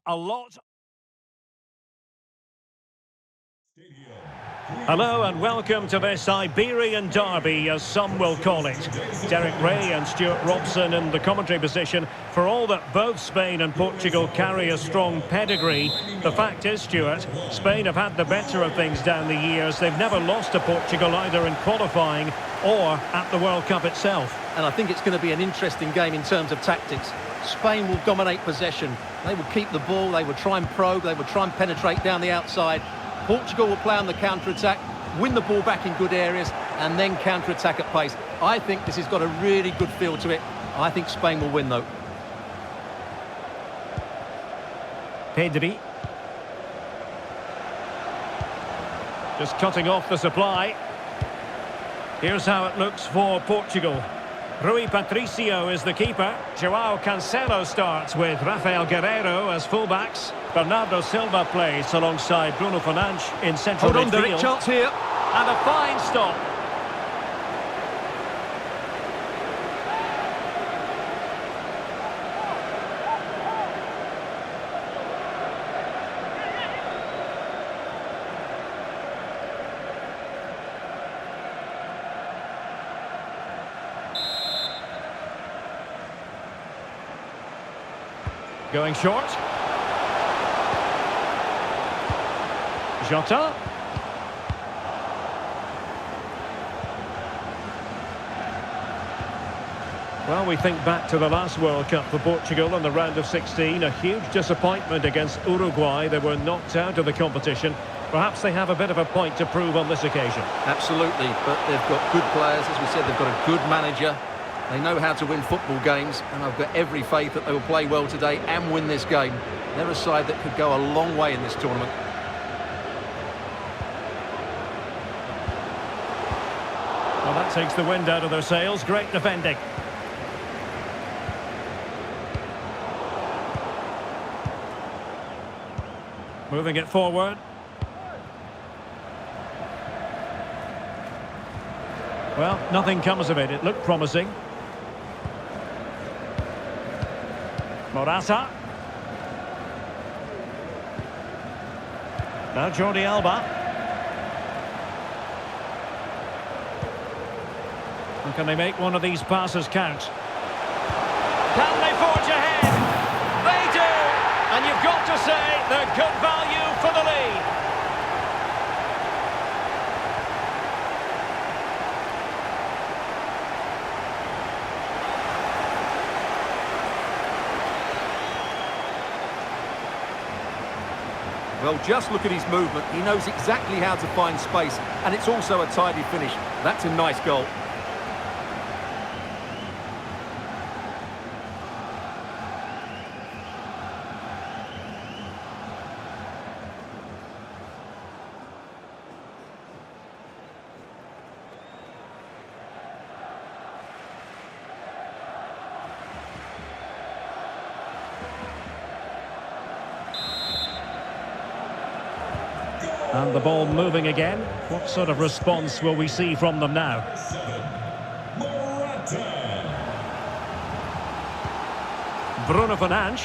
A lot. Hello and welcome to this Iberian derby, as some will call it. Derek Ray and Stuart Robson in the commentary position. For all that both Spain and Portugal carry a strong pedigree, the fact is, Stuart, Spain have had the better of things down the years. They've never lost to Portugal either in qualifying or at the World Cup itself. And I think it's going to be an interesting game in terms of tactics. Spain will dominate possession. They will keep the ball, they will try and probe, they will try and penetrate down the outside. Portugal will play on the counter-attack, win the ball back in good areas, and then counter-attack at pace. I think this has got a really good feel to it. I think Spain will win, though. Pedri. Just cutting off the supply. Here's how it looks for Portugal. Rui Patricio is the keeper. Joao Cancelo starts with Rafael Guerreiro as fullbacks. Bernardo Silva plays alongside Bruno Fernandes in central midfield. Hold on, Derek, chance here. And a fine stop. Going short. Jota. Well, we think back to the last World Cup for Portugal in the round of 16. A huge disappointment against Uruguay. They were knocked out of the competition. Perhaps they have a bit of a point to prove on this occasion. Absolutely, but they've got good players. As we said, they've got a good manager. They know how to win football games, and I've got every faith that they will play well today and win this game. They're a side that could go a long way in this tournament. Well, that takes the wind out of their sails. Great defending. Moving it forward. Well, nothing comes of it. It looked promising. Morata. Now Jordi Alba. And can they make one of these passes count? Can they forge ahead? They do! And you've got to say they're good value for the lead. Well, just look at his movement. He knows exactly how to find space, and it's also a tidy finish. That's a nice goal. And the ball moving again. What sort of response will we see from them now? Bruno Fernandes.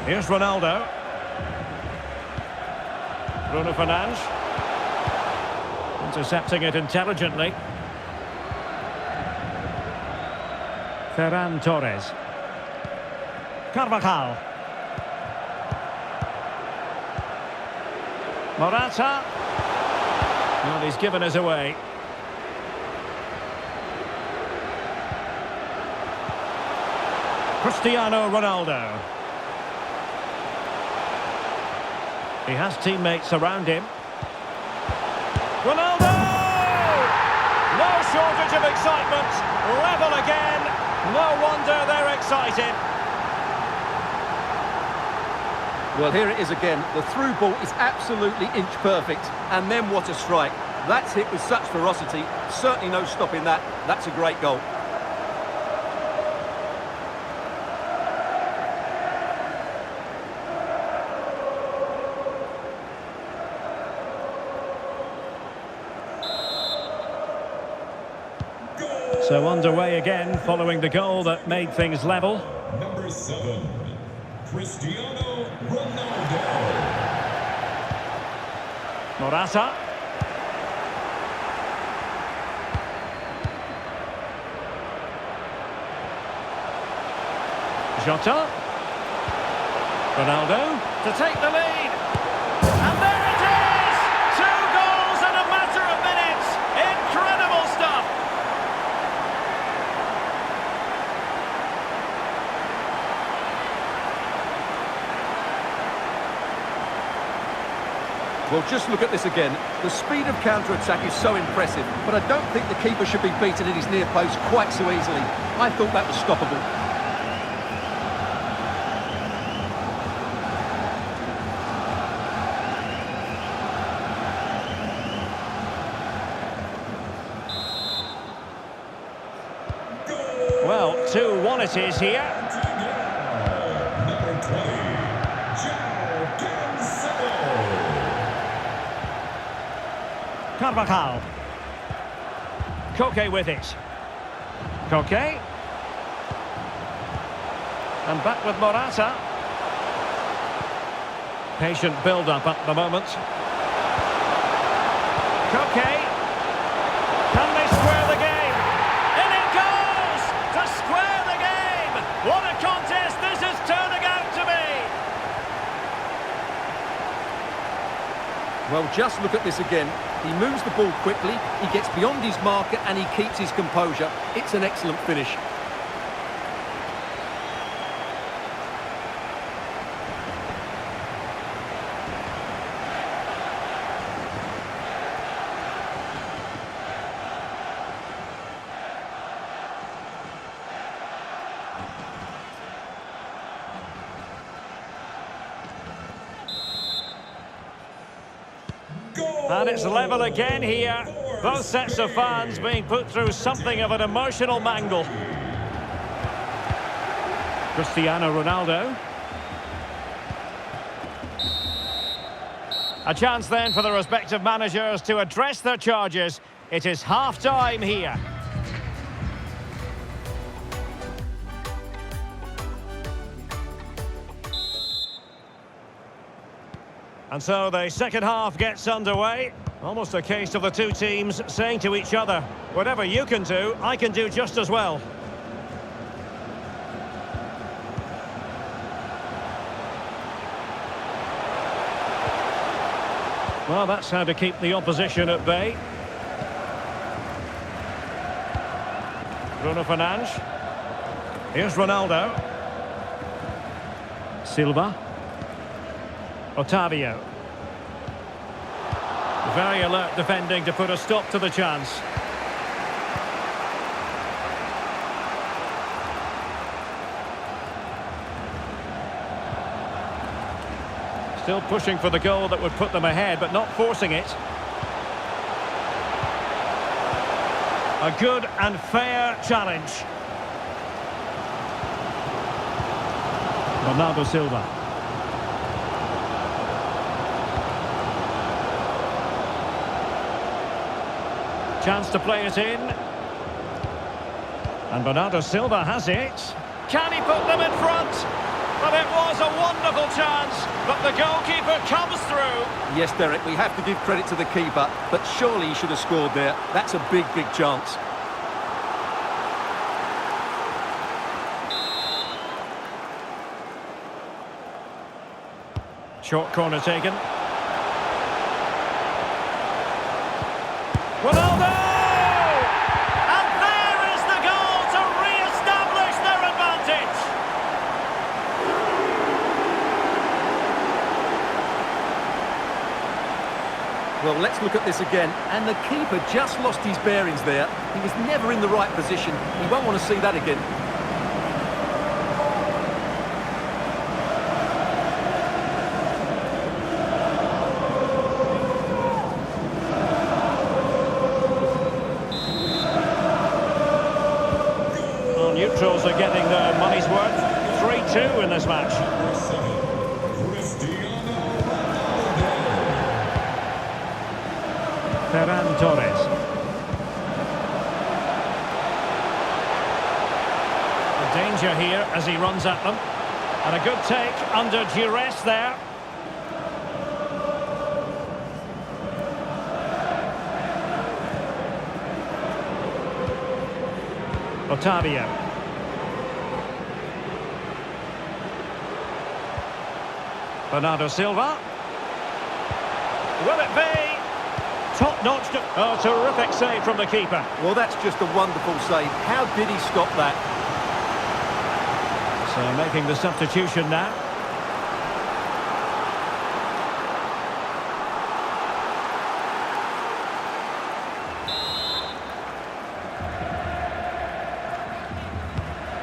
Here's Ronaldo. Bruno Fernandes. Intercepting it intelligently. Ferran Torres. Carvajal. Morata. Well, he's given us away. Cristiano Ronaldo. He has teammates around him. Ronaldo! No shortage of excitement. Level again. No wonder they're excited. Well, here it is again. The through ball is absolutely inch perfect. And then what a strike. That's hit with such ferocity. Certainly no stopping that. That's a great goal. So underway again, following the goal that made things level. Number 7, Cristiano Ronaldo. Morata. Jota. Ronaldo to take the lead. And there it is! 2 goals in a matter of minutes. Incredible stuff. Well, just look at this again. The speed of counter-attack is so impressive, but I don't think the keeper should be beaten in his near post quite so easily. I thought that was stoppable. Well, 2-1 it is here. Number 20, João Cancelo. Carvajal. Koke with it. Koke. And back with Morata. Patient build-up at the moment. Koke. Can they square the game? In it goes! To square the game! What a contest this is turning out to be! Well, just look at this again. He moves the ball quickly, he gets beyond his marker and he keeps his composure. It's an excellent finish. And it's level again here. Both sets of fans being put through something of an emotional mangle. Cristiano Ronaldo. A chance then for the respective managers to address their charges. It is half-time here. And so the second half gets underway. Almost a case of the two teams saying to each other, whatever you can do, I can do just as well. Well, that's how to keep the opposition at bay. Bruno Fernandes. Here's Ronaldo. Silva. Otavio. Very alert defending to put a stop to the chance. Still pushing for the goal that would put them ahead, but not forcing it. A good and fair challenge. Bernardo Silva. Chance to play it in. And Bernardo Silva has it. Can he put them in front? Well, it was a wonderful chance, but the goalkeeper comes through. Yes, Derek, we have to give credit to the keeper, but surely he should have scored there. That's a big, big chance. Short corner taken. Ronaldo! And there is the goal to re-establish their advantage. Well, let's look at this again. And the keeper just lost his bearings there. He was never in the right position. He won't want to see that again. Neutrals are getting their money's worth. 3-2 in this match. Ferran Torres. A danger here as he runs at them. And a good take under duress there. Otavio. Bernardo Silva. Will it be? Top-notch. Oh, terrific save from the keeper. Well, that's just a wonderful save. How did he stop that? So making the substitution now.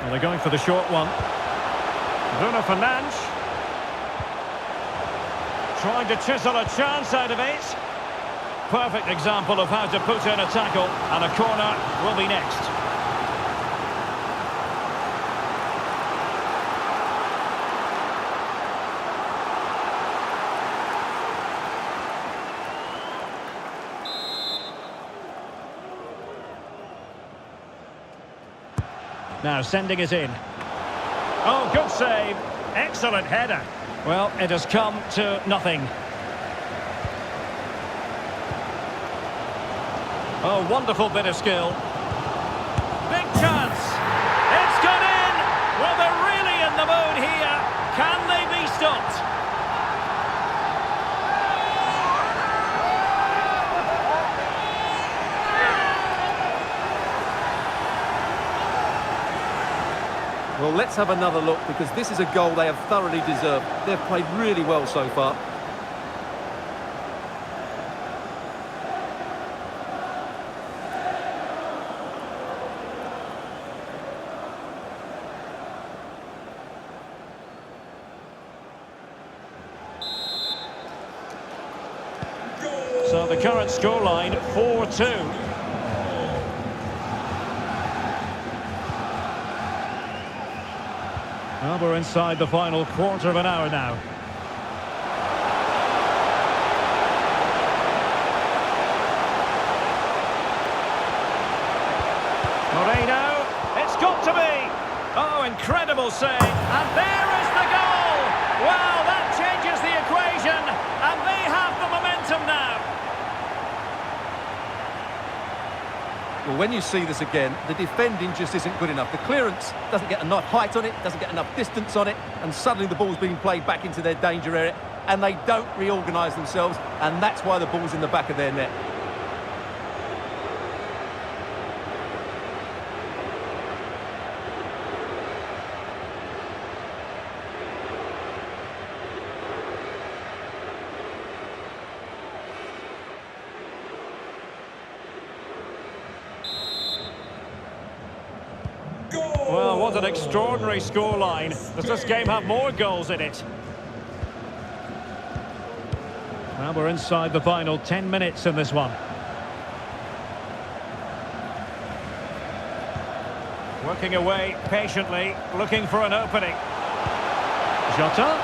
Well, they're going for the short one. Bruno Fernandes. Trying to chisel a chance out of it. Perfect example of how to put in a tackle, and a corner will be next. Now sending it in. Oh, good save. Excellent header. Well, it has come to nothing. Oh, wonderful bit of skill. Big chance. It's gone in. Well, they're really in the mood here. Can they be stopped? Well, let's have another look, because this is a goal they have thoroughly deserved. They've played really well so far. So the current scoreline, 4-2. Well, we're inside the final quarter of an hour now. Moreno, it's got to be! Oh, incredible save, and there is the goal! Wow, that changes the equation, and they have the momentum now. Well, when you see this again, the defending just isn't good enough. The clearance doesn't get enough height on it, doesn't get enough distance on it, and suddenly the ball's being played back into their danger area, and they don't reorganise themselves, and that's why the ball's in the back of their net. Well, what an extraordinary scoreline. Does this game have more goals in it? Well, we're inside the final 10 minutes in this one. Working away patiently, looking for an opening. Jota.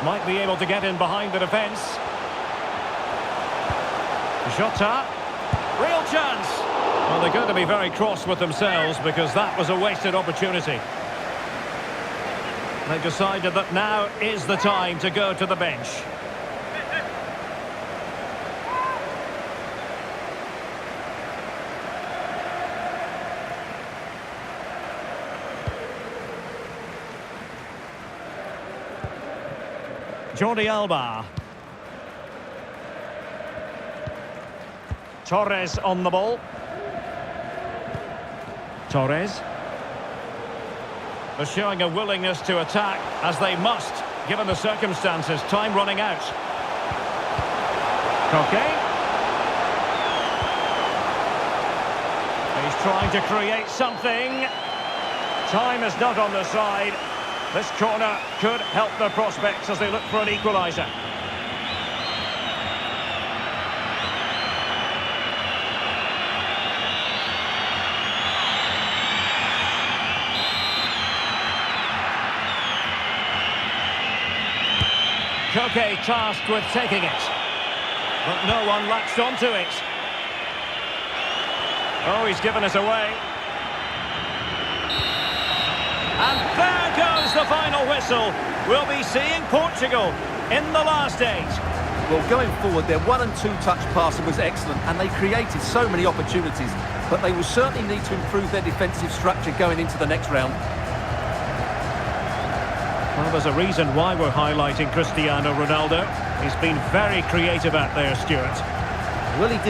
Might be able to get in behind the defence. Jota. Real chance. Well, they're going to be very cross with themselves because that was a wasted opportunity. They've decided that now is the time to go to the bench. Jordi Alba. Torres on the ball. Torres. They're showing a willingness to attack, as they must, given the circumstances. Time running out. Koke. He's trying to create something. Time is not on the side. This corner could help their prospects as they look for an equaliser. Koke tasked with taking it, but no one latched onto it. Oh, he's given us away. And there goes the final whistle. We'll be seeing Portugal in the last 8. Well, going forward, their 1- and 2-touch passing was excellent, and they created so many opportunities. But they will certainly need to improve their defensive structure going into the next round. Well, there's a reason why we're highlighting Cristiano Ronaldo. He's been very creative out there, Stuart. Well, he did.